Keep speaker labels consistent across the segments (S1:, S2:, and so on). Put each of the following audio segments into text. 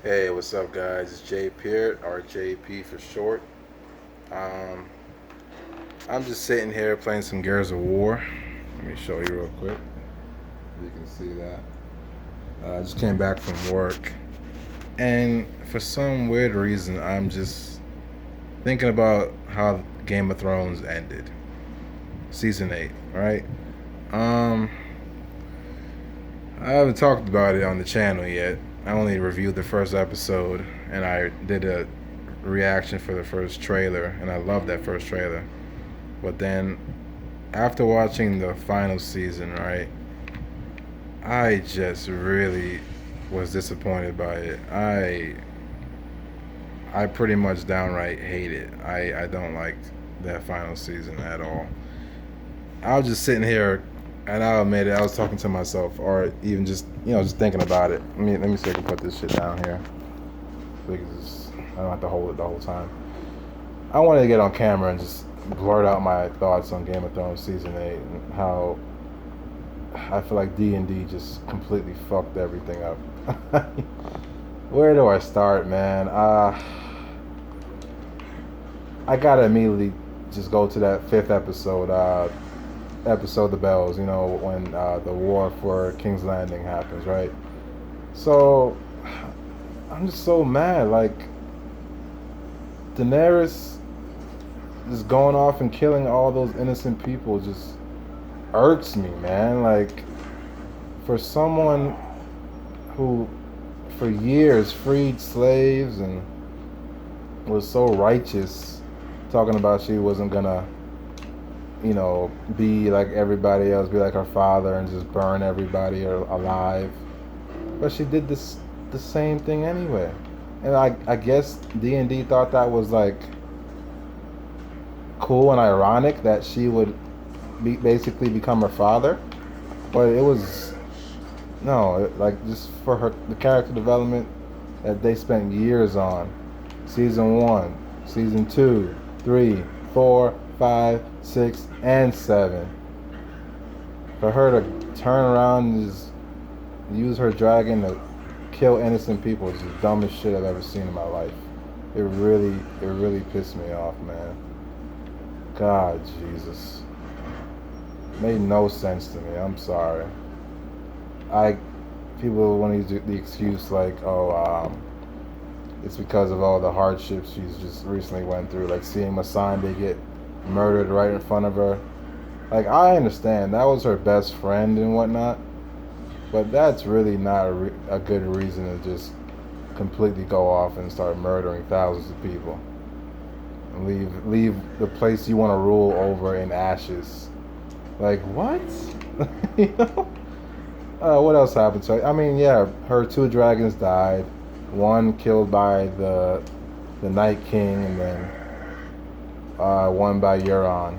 S1: Hey, what's up, guys? It's Jay Peart, or JP for short. Um, I'm just sitting here playing some Gears of War. Let me show you real quick. You can see that. I just came back from work, and for some weird reason, I'm just thinking about how Game of Thrones ended, season 8. Right? Um, I haven't talked about it on the channel yet. I only reviewed the first episode, and I did a reaction for the first trailer, and I loved that first trailer. But then, after watching the final season, right, I just really was disappointed by it. I pretty much downright hate it. I don't like that final season at all. I was just sitting here, and I'll admit it, I was talking to myself, or even just just thinking about it. Let me see if I can put this shit down here, because I don't have to hold it the whole time. I wanted to get on camera and just blurt out my thoughts on Game of Thrones season 8 and how I feel like D&D just completely fucked everything up. Where do I start, man? I gotta immediately just go to that fifth episode, episode The Bells. When the war for King's Landing happens, right? So I'm just so mad. Like, Daenerys just going off and killing all those innocent people just irks me, man. Like, for someone who for years freed slaves and was so righteous, talking about she wasn't gonna be like everybody else, be like her father and just burn everybody alive, but she did the same thing anyway. And I guess D&D thought that was like cool and ironic that she would basically become her father, but it was no, like, just for the character development that they spent years on. Season 1, season 2, 3, 4, 5, 6, and 7. For her to turn around and just use her dragon to kill innocent people is the dumbest shit I've ever seen in my life. It really pissed me off, man. God, Jesus. Made no sense to me. I'm sorry. People want to use the excuse like, oh, it's because of all the hardships she's just recently went through, like seeing Masande get murdered right in front of her. Like, I understand that was her best friend and whatnot, but that's really not a good reason to just completely go off and start murdering thousands of people and leave the place you want to rule over in ashes. Like, what? you know? What else happened to her? I mean, yeah, her 2 dragons died. One killed by the Night King, and then one by Euron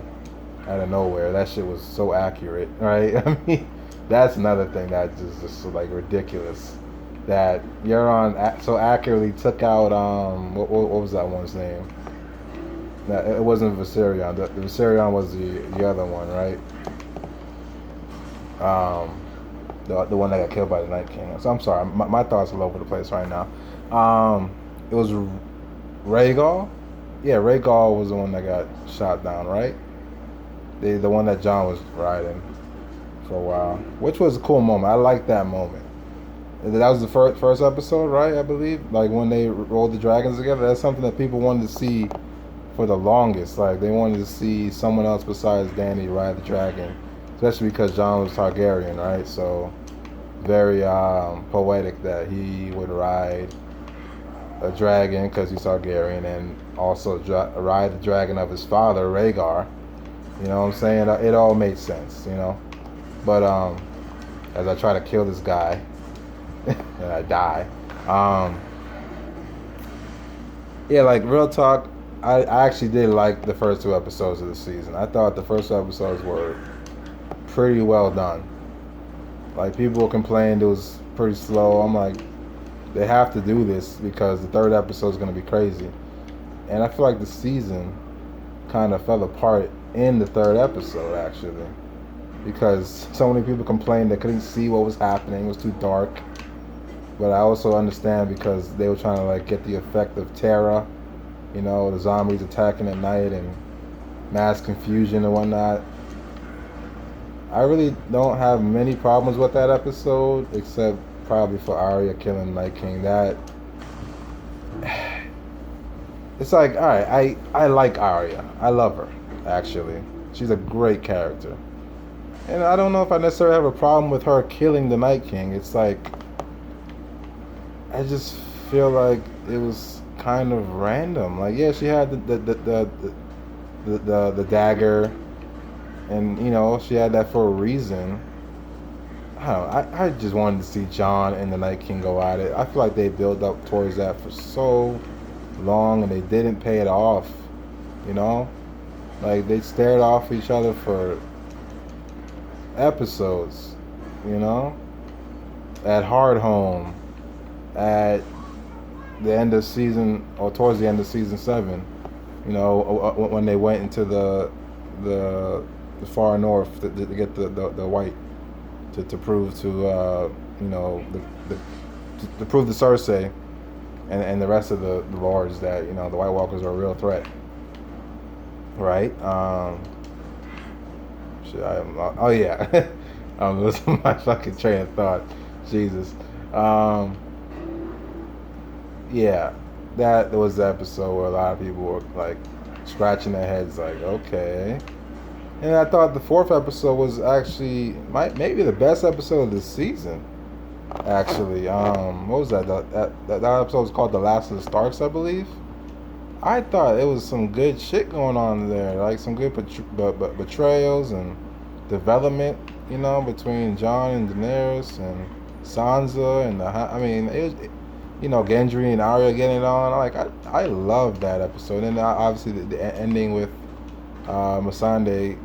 S1: out of nowhere. That shit was so accurate, right? I mean, that's another thing that's just like ridiculous. That Euron so accurately took out what was that one's name? That it wasn't Viserion. The Viserion was the other one, right? The one that got killed by the Night King. So I'm sorry, my thoughts are all over the place right now. It was Rhaegal. Yeah, Rhaegal was the one that got shot down, right? The one that Jon was riding for a while, which was a cool moment. I liked that moment. That was the first episode, right? I believe, like when they rolled the dragons together. That's something that people wanted to see for the longest. Like, they wanted to see someone else besides Dany ride the dragon, especially because Jon was Targaryen, right? So very poetic that he would ride a dragon because he's Targaryen, and also ride the dragon of his father, Rhaegar. You know what I'm saying? It all made sense, But as I try to kill this guy, and I die. Yeah, like, real talk, I actually did like the first 2 episodes of the season. I thought the first 2 episodes were pretty well done. Like, people complained it was pretty slow. I'm like, they have to do this because the 3rd episode is going to be crazy. And I feel like the season kind of fell apart in the 3rd episode, actually, because so many people complained they couldn't see what was happening. It was too dark. but I also understand because they were trying to like get the effect of terror, the zombies attacking at night and mass confusion and whatnot. I really don't have many problems with that episode, except probably for Arya killing Night King. That it's like, all right, I like Arya. I love her, actually. She's a great character. And I don't know if I necessarily have a problem with her killing the Night King. It's like, I just feel like it was kind of random. Like, yeah, she had the dagger, and she had that for a reason. I don't know. I just wanted to see Jon and the Night King go at it. I feel like they built up towards that for so long, and they didn't pay it off. Like they stared off each other for episodes. At Hardhome, at the end of season, or towards the end of season 7. When they went into the far north to get the white to prove to to prove to Cersei and the rest of the lords that the White Walkers are a real threat, right? Oh yeah, I'm losing my fucking train of thought. Jesus. Yeah, that was the episode where a lot of people were like scratching their heads, like, okay. And I thought the 4th episode was actually maybe the best episode of the season. Actually, what was that? That episode was called "The Last of the Starks," I believe. I thought it was some good shit going on there, like some good betrayals and development, between Jon and Daenerys and Sansa and it was, Gendry and Arya getting it on. I love that episode, and obviously the ending with Missandei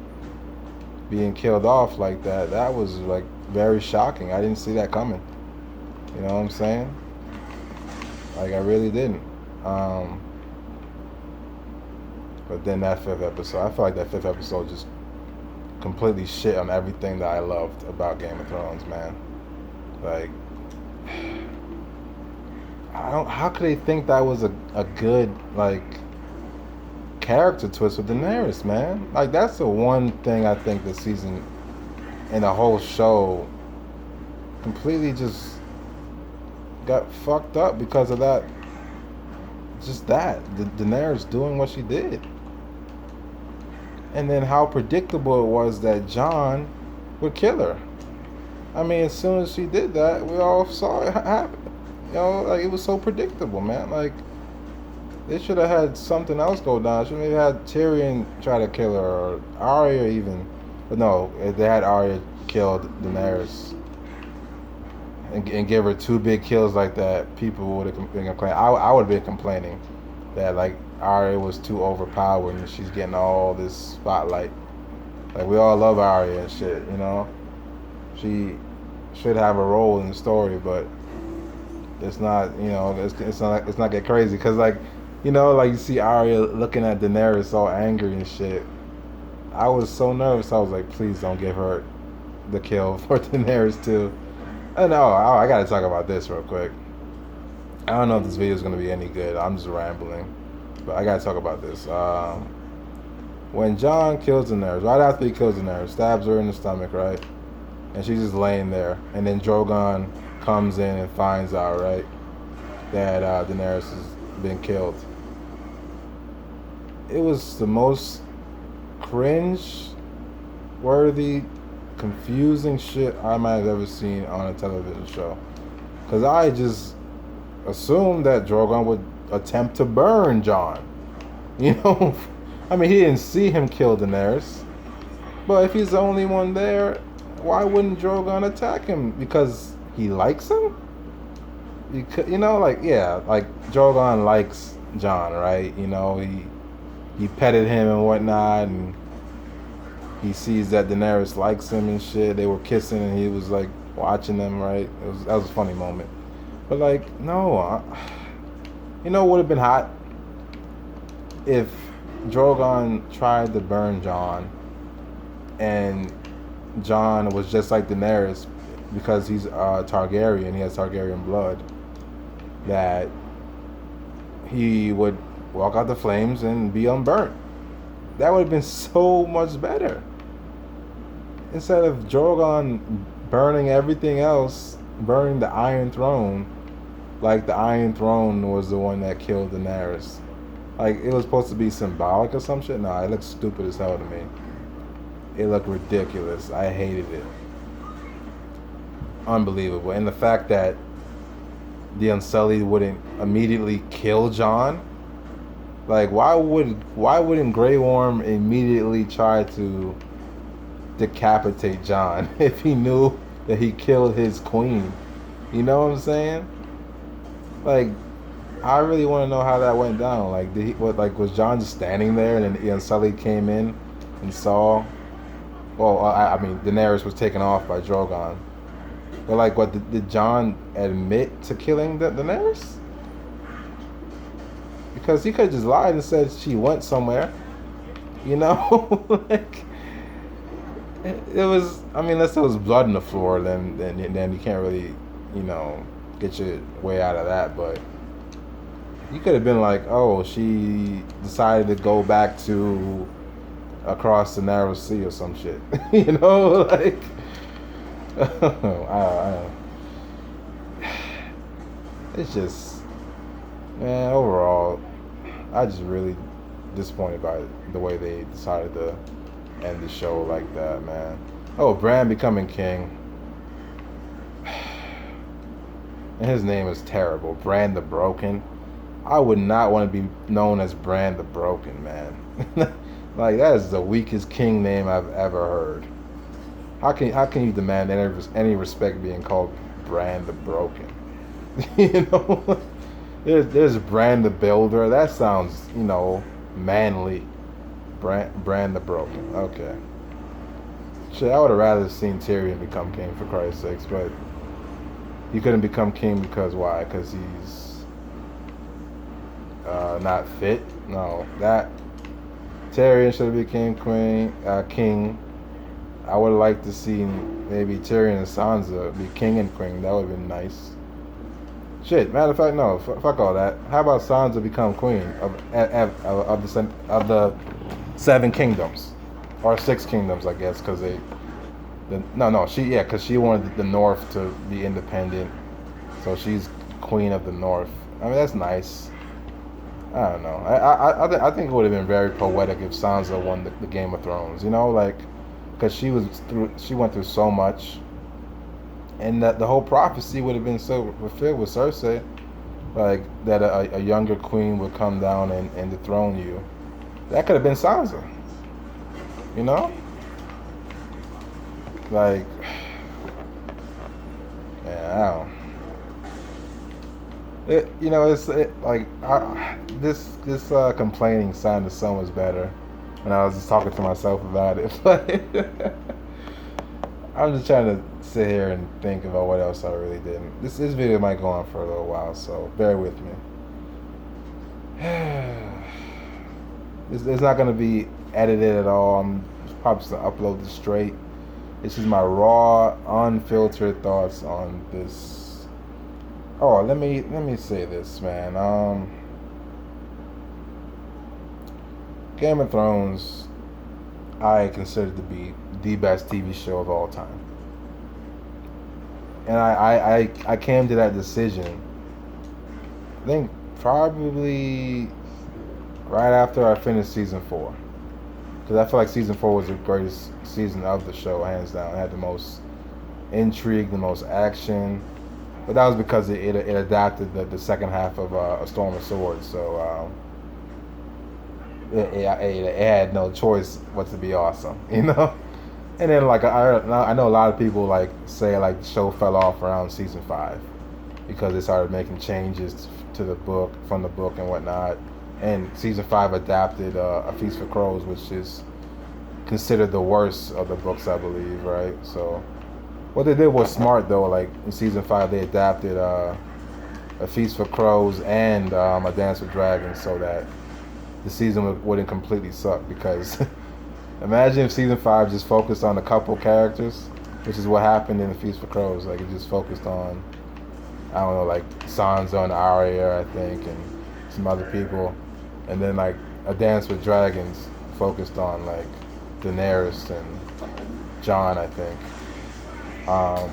S1: being killed off like that. That was like very shocking. I didn't see that coming. You know what I'm saying? Like I really didn't. But then that 5th episode, I feel like that 5th episode just completely shit on everything that I loved about Game of Thrones, man. Like, how could they think that was a good, like, character twist with Daenerys, man? Like, that's the one thing I think this season and the whole show completely just got fucked up because of that. Just that. Daenerys doing what she did. And then how predictable it was that Jon would kill her. I mean, as soon as she did that, we all saw it happen. Like, it was so predictable, man. Like, they should have had something else go down. Should have maybe had Tyrion try to kill her, or Arya even. But no, they had Arya kill Daenerys and give her 2 big kills like that, people would have been complaining. I would have been complaining that, like, Arya was too overpowered and she's getting all this spotlight. Like, we all love Arya and shit, She should have a role in the story, but it's not, it's not get crazy. Because, like, like you see Arya looking at Daenerys all angry and shit. I was so nervous. I was like, please don't give her the kill for Daenerys too. I know, I gotta talk about this real quick. I don't know if this video is gonna be any good. I'm just rambling, but I gotta talk about this. When Jon kills Daenerys, right after he kills Daenerys, stabs her in the stomach, right, and she's just laying there, and then Drogon comes in and finds out, right, that Daenerys has been killed. It was the most cringe-worthy, confusing shit I might have ever seen on a television show. Because I just assumed that Drogon would attempt to burn Jon. I mean, he didn't see him kill Daenerys. But if he's the only one there, why wouldn't Drogon attack him? Because he likes him? Like Drogon likes Jon, right? He petted him and whatnot, and he sees that Daenerys likes him and shit. They were kissing, and he was like watching them, right? That was a funny moment. But like, no, what would have been hot if Drogon tried to burn Jon, and Jon was just like Daenerys, because he's Targaryen, he has Targaryen blood, that he would walk out the flames and be unburnt. That would have been so much better. Instead of Drogon burning everything else, burning the Iron Throne, like the Iron Throne was the one that killed Daenerys. Like, it was supposed to be symbolic or some shit. Nah, it looked stupid as hell to me. It looked ridiculous. I hated it. Unbelievable. And the fact that the Unsullied wouldn't immediately kill Jon. Like, why wouldn't Grey Worm immediately try to decapitate Jon if he knew that he killed his queen? You know what I'm saying? Like, I really want to know how that went down. Like, was Jon just standing there and then the Unsullied came in and saw? Well, I mean, Daenerys was taken off by Drogon. But like, what did Jon admit to killing Daenerys? Because he could have just lied and said she went somewhere. You know, like it was. I mean, unless there was blood on the floor, then you can't really, get your way out of that. But you could have been like, oh, she decided to go back to across the narrow sea or some shit. Like. It's just, man, overall, I just really disappointed by the way they decided to end the show like that, man. Oh, Bran becoming king. And his name is terrible. Bran the Broken. I would not want to be known as Bran the Broken, man. Like, that is the weakest king name I've ever heard. How can you demand any respect being called Bran the Broken? There's Bran the Builder. That sounds, manly. Bran the Broken. Okay. Shit, I would have rather seen Tyrion become king, for Christ's sakes, but he couldn't become king because why? Because he's not fit? No, that Tyrion should have became king. I would have liked to see maybe Tyrion and Sansa be king and queen. That would have been nice. Shit, matter of fact, no, fuck all that. How about Sansa become queen of the 7 kingdoms, or 6 kingdoms, I guess, because because she wanted the North to be independent, so she's queen of the North. I mean, that's nice. I don't know. I think it would have been very poetic if Sansa won the Game of Thrones. Like. Because she went through so much, and that the whole prophecy would have been so fulfilled with Cersei, like that a younger queen would come down and dethrone you. That could have been Sansa. Like, yeah, this complaining sounded so much better. And I was just talking to myself about it, but I'm just trying to sit here and think about what else I really didn't. This video might go on for a little while, so bear with me. It's not going to be edited at all. I'm probably just going to upload this straight. This is my raw, unfiltered thoughts on this. Oh, let me say this, man. Game of Thrones, I consider to be the best TV show of all time. And I came to that decision, I think probably right after I finished season 4. Because I feel like season 4 was the greatest season of the show, hands down. It had the most intrigue, the most action. But that was because it adapted the second half of A Storm of Swords. So, it had no choice but to be awesome, And then like I know a lot of people like say like the show fell off around season 5 because they started making changes to the book from the book and whatnot. And season 5 adapted A Feast for Crows, which is considered the worst of the books, I believe, right? So what they did was smart though. Like in season 5, they adapted A Feast for Crows and A Dance with Dragons so that the season wouldn't completely suck, because imagine if season 5 just focused on a couple characters which is what happened in the Feast for Crows. Like it just focused on, I don't know, like Sansa and Arya, I think, and some other people, and then like A Dance with Dragons focused on like Daenerys and Jon, I think. Um,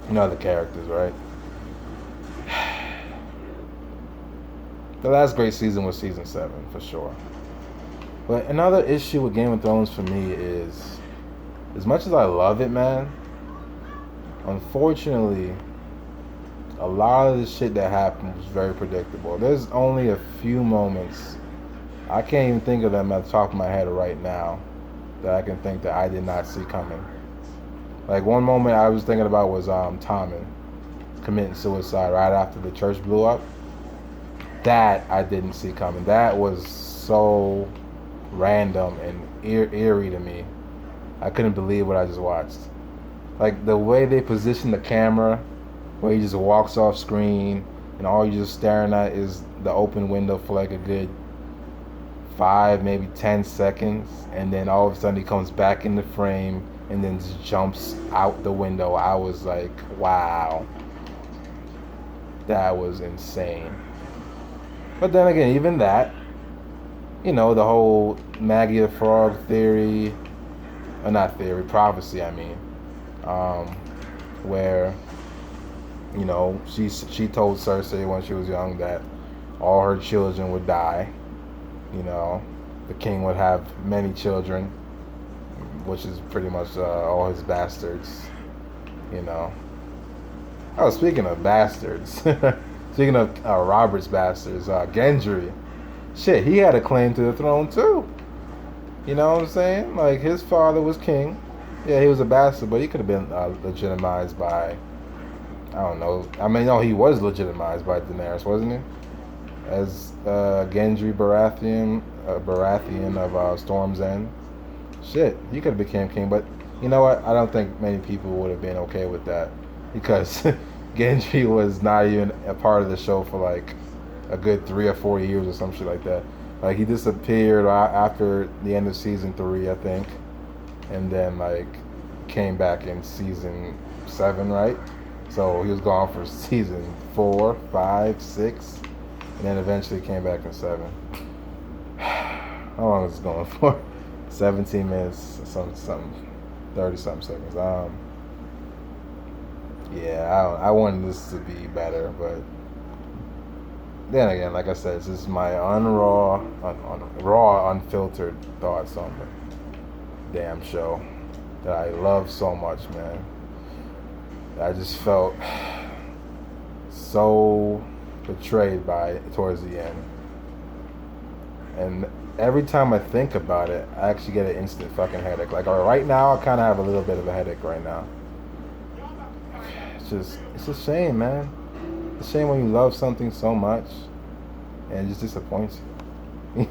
S1: the characters, right? The last great season was season 7 for sure. But another issue with Game of Thrones for me is, as much as I love it, man, unfortunately, a lot of the shit that happened was very predictable. There's only a few moments, I can't even think of them at the top of my head right now, that I can think that I did not see coming. Like one moment I was thinking about was Tommen committing suicide right after the church blew up. That I didn't see coming. That was so random and eerie to me. I couldn't believe what I just watched. Like the way they position the camera, where he just walks off screen and all you're just staring at is the open window for like a good 5, maybe 10 seconds, and then all of a sudden he comes back in the frame and then just jumps out the window. I was like, wow, that was insane. But then again, even that, the whole Maggie the Frog theory, or not theory, prophecy, I mean, where, she told Cersei when she was young that all her children would die. The king would have many children, which is pretty much all his bastards. Oh, speaking of bastards, speaking of Robert's bastards, Gendry, shit, he had a claim to the throne too. You know what I'm saying? Like his father was king. Yeah, he was a bastard, but he could have been legitimized by, I don't know. I mean, no, he was legitimized by Daenerys, wasn't he? As Gendry Baratheon of Storm's End. Shit, he could have became king, but you know what? I don't think many people would have been okay with that, because Gendry was not even a part of the show for like a good 3 or 4 years or some shit like that. Like he disappeared after the end of season 3, I think, and then like came back in season 7, right? So he was gone for season 4, 5, 6, and then eventually came back in 7. How long is this going for? 17 minutes, something, 30 something seconds. Yeah, I wanted this to be better, but then again, like I said, this is my raw, unfiltered thoughts on the damn show that I love so much, man. I just felt so betrayed by it towards the end. And every time I think about it, I actually get an instant fucking headache. Like right now, I kind of have a little bit of a headache right now. It's a shame, man. It's a shame when you love something so much and it just disappoints you.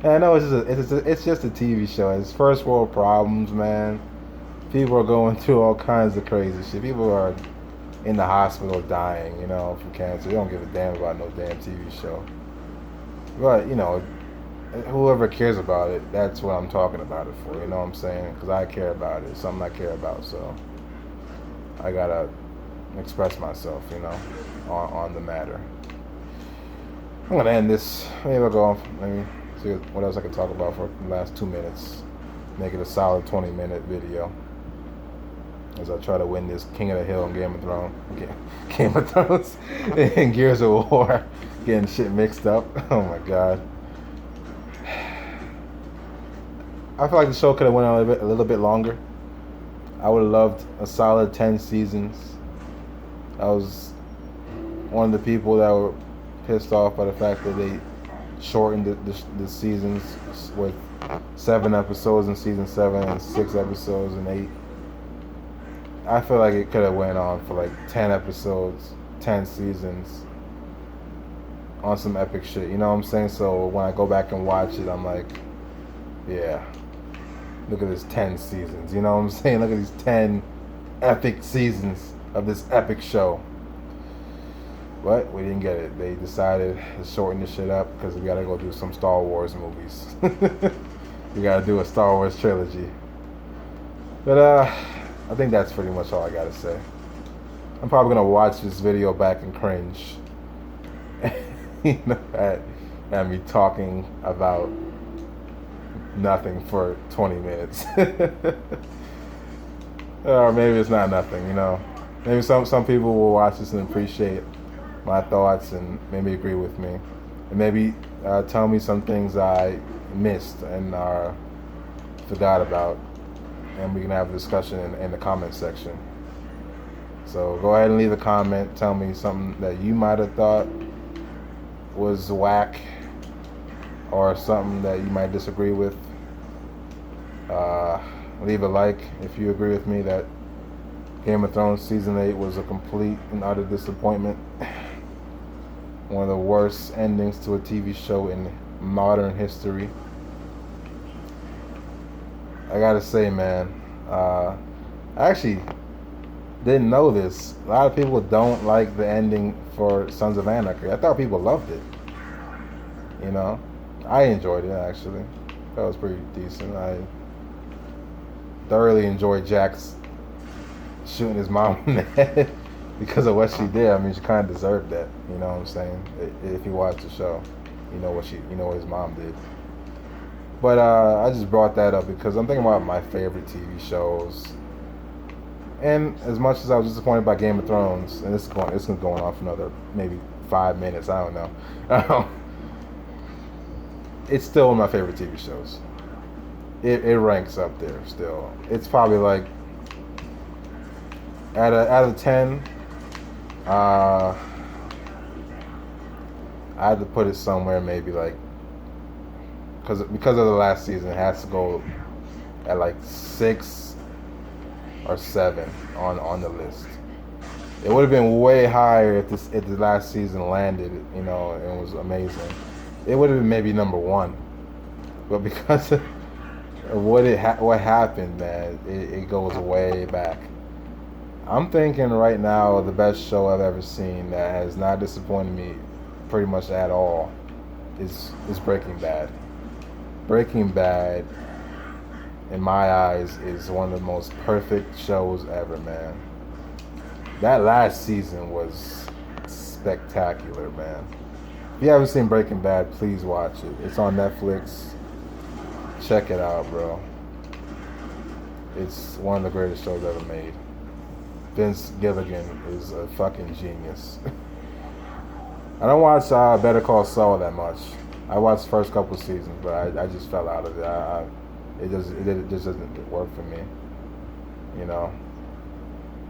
S1: And I know it's just a TV show. It's first world problems, man. People are going through all kinds of crazy shit. People are in the hospital dying, from cancer. They don't give a damn about no damn TV show. But, whoever cares about it, that's what I'm talking about it for, you know what I'm saying? Because I care about it. It's something I care about, so I gotta express myself, on the matter. I'm gonna end this. Maybe I'll go on, maybe see what else I can talk about for the last 2 minutes. Make it a solid 20-minute video as I try to win this King of the Hill and Game of Thrones and Gears of War. Getting shit mixed up. Oh my god. I feel like the show could have went on a little bit longer. I would have loved a solid 10 seasons. I was one of the people that were pissed off by the fact that they shortened the seasons with 7 episodes in season 7 and 6 episodes in 8. I feel like it could have went on for like 10 episodes, 10 seasons on some epic shit, you know what I'm saying? So when I go back and watch it, I'm like, yeah, look at this 10 seasons, you know what I'm saying? Look at these 10 epic seasons of this epic show. But we didn't get it. They decided to shorten this shit up because we gotta go do some Star Wars movies. We gotta do a Star Wars trilogy. But I think that's pretty much all I gotta say. I'm probably gonna watch this video back and cringe. At me talking about nothing for 20 minutes. Or maybe it's not nothing, Maybe some people will watch this and appreciate my thoughts and maybe agree with me. And maybe tell me some things I missed and forgot about. And we can have a discussion in the comment section. So go ahead and leave a comment. Tell me something that you might have thought was whack or something that you might disagree with. Leave a like if you agree with me that Game of Thrones Season 8 was a complete and utter disappointment. One of the worst endings to a TV show in modern history. I gotta say, man, I actually didn't know this. A lot of people don't like the ending for Sons of Anarchy. I thought people loved it. I enjoyed it, actually. That was pretty decent. I thoroughly enjoyed Jax shooting his mom in the head because of what she did. I mean, she kind of deserved that. You know what I'm saying? If you watch the show, you know what his mom did. But I just brought that up because I'm thinking about my favorite TV shows. And as much as I was disappointed by Game of Thrones, and it's going on for another maybe 5 minutes, I don't know. It's still one of my favorite TV shows. It ranks up there still. It's probably like out of 10. I had to put it somewhere maybe like because of the last season, it has to go at like 6 or 7 on the list. It would have been way higher if the last season landed, and was amazing. It would have been maybe number 1, but because of what happened, man, it goes way back. I'm thinking right now the best show I've ever seen that has not disappointed me pretty much at all is Breaking Bad. Breaking Bad, in my eyes, is one of the most perfect shows ever, man. That last season was spectacular, man. If you haven't seen Breaking Bad, please watch it. It's on Netflix. Check it out, bro. It's one of the greatest shows ever made. Vince Gilligan is a fucking genius. I don't watch Better Call Saul that much. I watched the first couple seasons, but I just fell out of it. It just doesn't work for me, And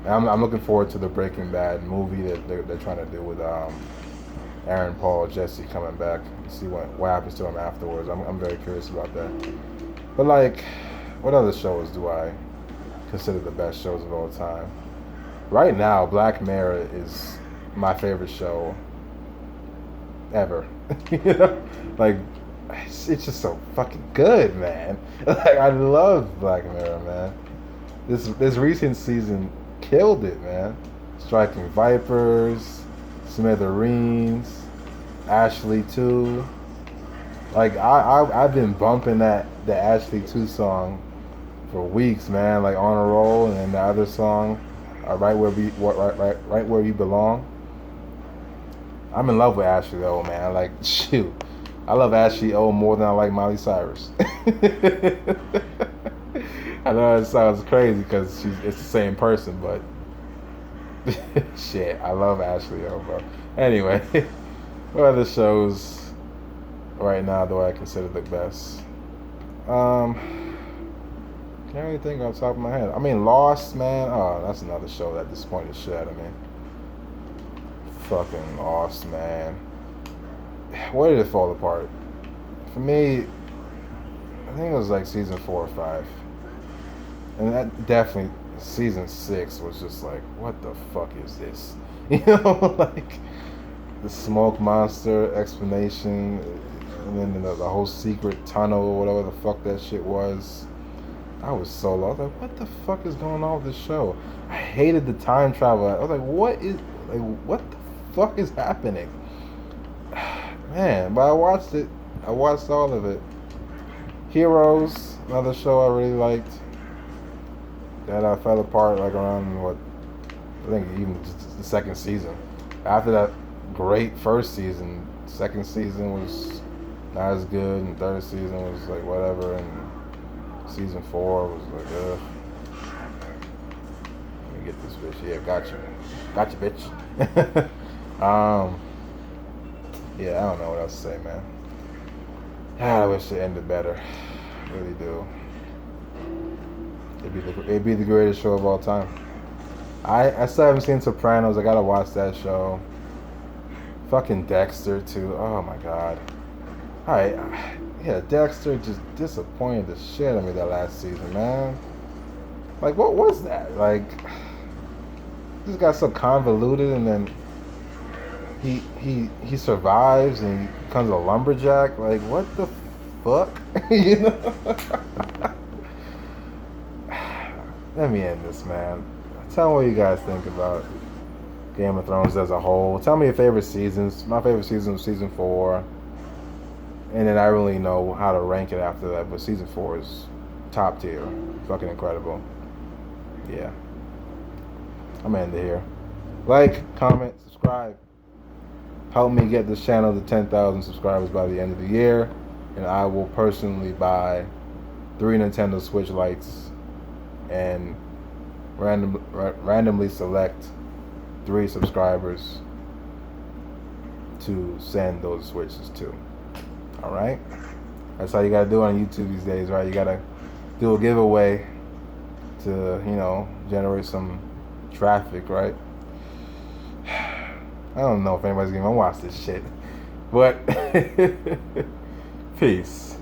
S1: I'm looking forward to the Breaking Bad movie that they're trying to do with Aaron Paul, Jesse coming back. See what happens to him afterwards. I'm very curious about that. But like, what other shows do I consider the best shows of all time? Right now, Black Mirror is my favorite show ever. Like it's just so fucking good, man. Like I love Black Mirror, man. This recent season killed it, man. Striking Vipers, Smithereens, Ashley 2. Like I've been bumping the Ashley 2 song for weeks, man. Like On a Roll, and then the other song, right where we belong. I'm in love with Ashley O, man. Like shoot, I love Ashley O more than I like Miley Cyrus. I know it sounds crazy because it's the same person, but shit, I love Ashley O, bro. Anyway, what other shows right now do I consider the best? Can't really think off the top of my head. I mean, Lost, man. Oh, that's another show that disappointed the shit out of me. Fucking Lost, man. Where did it fall apart? For me, I think it was like season 4 or 5. And that definitely, season 6 was just like, what the fuck is this? Like the smoke monster explanation, and then the whole secret tunnel or whatever the fuck that shit was. I was so lost. Like, what the fuck is going on with this show? I hated the time travel. I was like, what the fuck is happening? Man, but I watched it. I watched all of it. Heroes, another show I really liked. that fell apart like around what I think even just the second season. After that great first season, second season was not as good, and third season was like whatever, and season 4 was like, ugh. Let me get this bitch. Yeah, gotcha, bitch. Yeah, I don't know what else to say, man. I wish it ended better. I really do. It'd be the greatest show of all time. I still haven't seen Sopranos. I gotta watch that show. Fucking Dexter too. Oh my god. Alright, yeah, Dexter just disappointed the shit out of me that last season, man. Like, what was that? Like, this got so convoluted, and then he survives and he becomes a lumberjack. Like, what the fuck? You know? Let me end this, man. Tell me what you guys think about Game of Thrones as a whole. Tell me your favorite seasons. My favorite season was season 4. And then I really know how to rank it after that. But season 4 is top tier. Fucking incredible. Yeah. I'm gonna end it here. Like, comment, subscribe. Help me get this channel to 10,000 subscribers by the end of the year. And I will personally buy 3 Nintendo Switch Lites and randomly select 3 subscribers to send those Switches to. Alright? That's how you gotta do it on YouTube these days, right? You gotta do a giveaway to, you know, generate some traffic, right? I don't know if anybody's gonna watch this shit. But peace.